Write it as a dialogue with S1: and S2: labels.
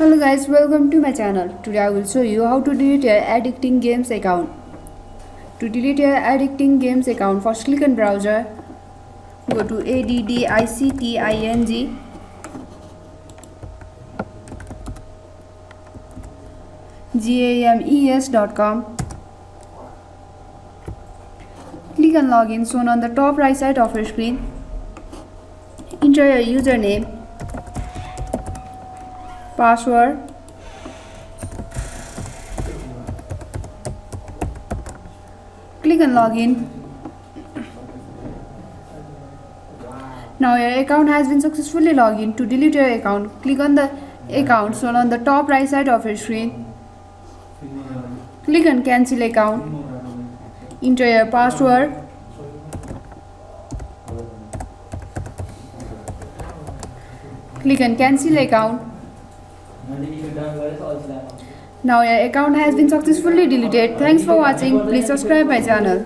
S1: Hello guys, welcome to my channel. Today I will show you how to delete your Addicting Games account. To delete your Addicting Games account, first click on browser. Go to addicting games.com. Click on login shown on the top right side of your screen. Enter your username, password, click on login. Now your account has been successfully logged in. To delete your account, click on the account shown on the top right side of your screen. Click on cancel account. Enter your password. Click on cancel account. Now your account has been successfully deleted. Thanks for watching. Please subscribe my channel.